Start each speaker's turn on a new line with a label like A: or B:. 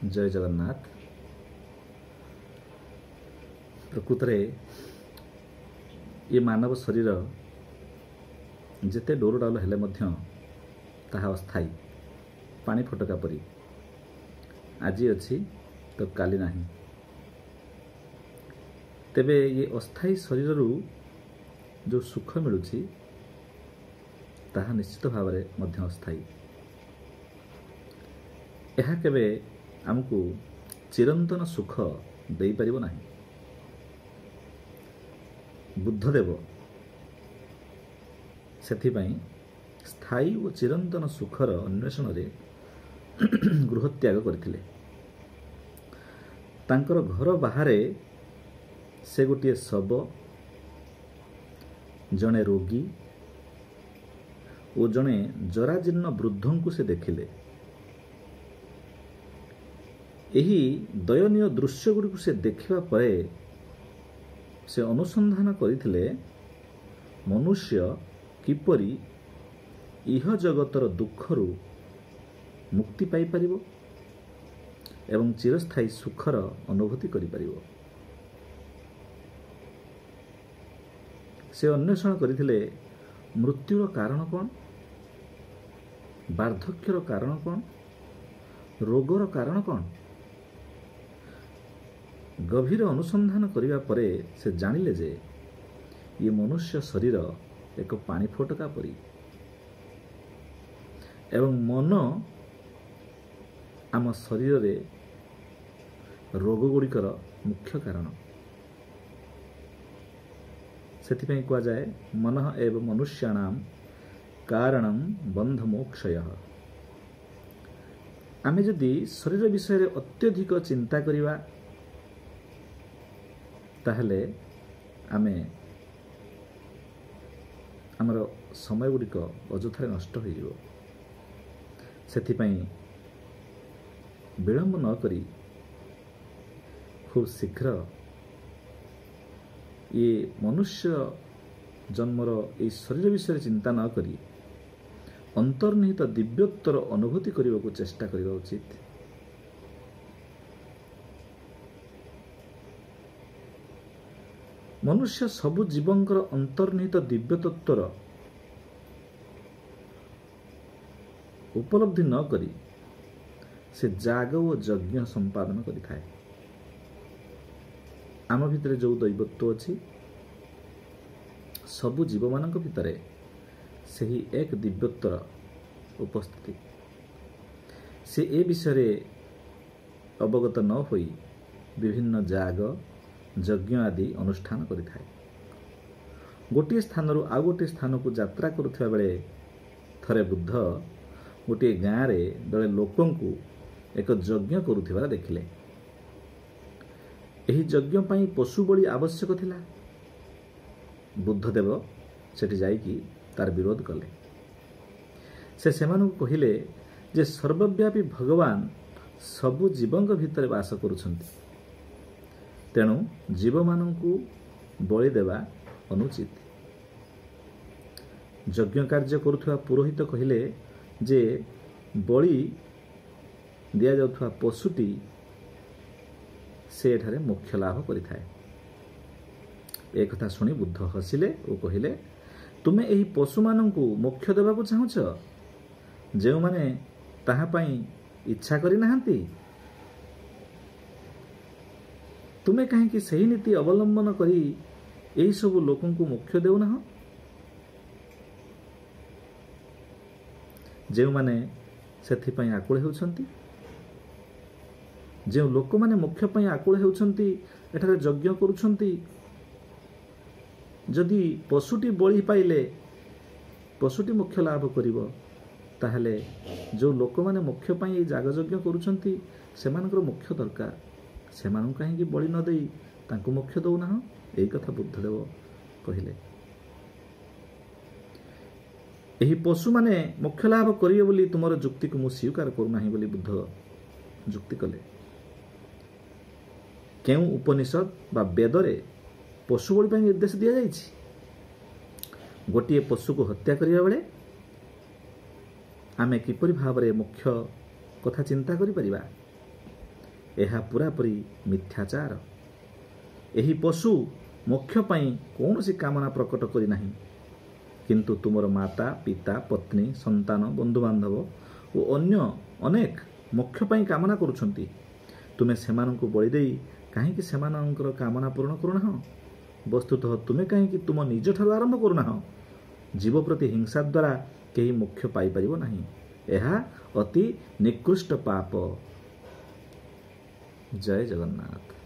A: जय जगन्नाथ। प्रकृत ये मानव शरीर जिते डोर डाउल हेले मध्य ताहा अस्थायी पानी फटका परी आज अच्छी तो काली नहीं। तेबे ये अस्थायी शरीर जो सुख मिलुछि ताहा निश्चित भाव में अस्थायी। यह केवे आमको चिरंतन सुख दे परिबो नाही। बुद्धदेव सेथिपाई स्थायी और चिरंतन सुखर अन्वेषण रे गृह त्याग करथिले। तांकर घर बाहरे से गोटे शव, जड़े रोगी और जड़े जराजीर्ण वृद्धों को से देखिले। यही दयनीय दृश्य गुड़ी से देखा परे से अनुसंधान करथिले मनुष्य किपरि इह जगतर दुखरु मुक्ति पाई परिबो एवं चिरस्थायी सुखर अनुभूति करि परिबो। से अन्वेषण करथिले मृत्युर कारण कौन, वार्धक्यर कारण कौन, रोगर कारण कौन। गभीर अनुसंधान करिवा परे से जानिले जे ये मनुष्य शरीर एक पानी फटका परी एवं मन आम शरीर रे रोग गुड़िकर मुख्य कारण। सेथिपई कहा जाए मन एवं मनुष्याणाम कारणम बंध मोक्षयः। आमे जदि शरीर विषय रे अत्यधिक चिंता करिवा ताहले आमे आमर समय गुड़िक अଯଥାରେ नष्ट हो जिवो। सेथिपई विलंब न करी खूब शीघ्र ये मनुष्य जन्मर ये शरीर विषय चिंता न करी अंतर्निहित दिव्योत्तर अनुभूति करने को चेष्टा करने उचित। मनुष्य सबु जीवंकर अंतर्निहित दिव्य तत्वर उपलब्धि न करी से जाग और यज्ञ संपादन करिथाए। आम भितर जो दैवत्व अच्छी सबु जीव मानक भितरे सही एक दिव्योत्तर उपस्थिति। से ए विषय अवगत न होई विभिन्न जाग यज्ञ आदि अनुष्ठान करिथाए। गोटे स्थान रु आ गोटे स्थान को यात्रा करुवा बेले थरे बुद्ध गोटे गाँव रे दले लोकों को एक यज्ञ करुथिबार देखिले। एही यज्ञ पई पशु बलि आवश्यक थिला। बुद्धदेव सेठी जाइकी तार विरोध कले। से सेमानकु कहिले जे सर्वव्यापी भगवान सबु जीवंक भितर वास करुछंती, तेणु जीव मानकु बलि देवा अनुचित। यज्ञ कार्य करुथुवा पुरोहित कहिले जे बलि दिया जाउथुवा पशुटी से एठारे मोक्ष लाभ करिथाए। एक कथा सुनी बुद्ध हसिले और कहिले तुमे एही पशु मानकु मोक्ष देबाकु चाहुछ जेउ माने ताहा पई इच्छा करि नाहंती। तुमे कहीं सही नीति अवलंबन करी यही सब लोकों को मोक्ष देउना। जो माने सेथिपई आकुल हेउछंती, जो लोक माने मोक्ष पई आकुल हेउछंती एठारे यज्ञ करूछंती। जदि पशुटी बलि पाइले पशुटी मोक्ष लाभ करिवो ताहले जो लोक माने मोक्ष पई जाग यज्ञ करूछंती सेमानकर मोक्ष दरकार। सेमानंकु कहीं बलि न देई तांको मोक्ष दउना। एही कथा बुद्धदेव कहिले। एही पशु माने मोक्ष लाभ करिवे बोली तुमर जुक्ति को मु स्वीकार करू नाही बोली बुद्ध जुक्ति कले। केउ उपनिषद बा वेदरे पशु बलि पई निर्देश दिया जाइछि? गोटिए पशु को हत्या करिया बेले आमे किपरि भावरे मोक्ष कथा चिंता करि परिबा? ଏହା ପୂରାପୂରି ମିଥ୍ୟାଚାର। ଏହି ପଶୁ ମୋକ୍ଷ ପାଇଁ କୌଣସି କାମନା ପ୍ରକଟ କରିନାହିଁ, କିନ୍ତୁ ତୁମର ମାତା ପିତା ପତ୍ନୀ ସନ୍ତାନ ବନ୍ଧୁବାନ୍ଧବ ଓ ଅନ୍ୟ ଅନେକ ମୋକ୍ଷ ପାଇଁ କାମନା କରୁଛନ୍ତି। ତୁମେ ସେମାନଙ୍କୁ ବଳି ଦେଇ କାହିଁକି ସେମାନଙ୍କର କାମନା ପୂରଣ କରୁନାହଁ? ବସ୍ତୁତଃ ତୁମେ କାହିଁକି ତୁମ ନିଜଠାରୁ ଆରମ୍ଭ କରୁନାହଁ? ଜୀବ ପ୍ରତି ହିଂସା ଦ୍ୱାରା କେହି ମୋକ୍ଷ ପାଇପାରିବ ନାହିଁ। ଏହା ଅତି ନିକୃଷ୍ଟ ପାପ। ଜୟ ଜଗନ୍ନାଥ।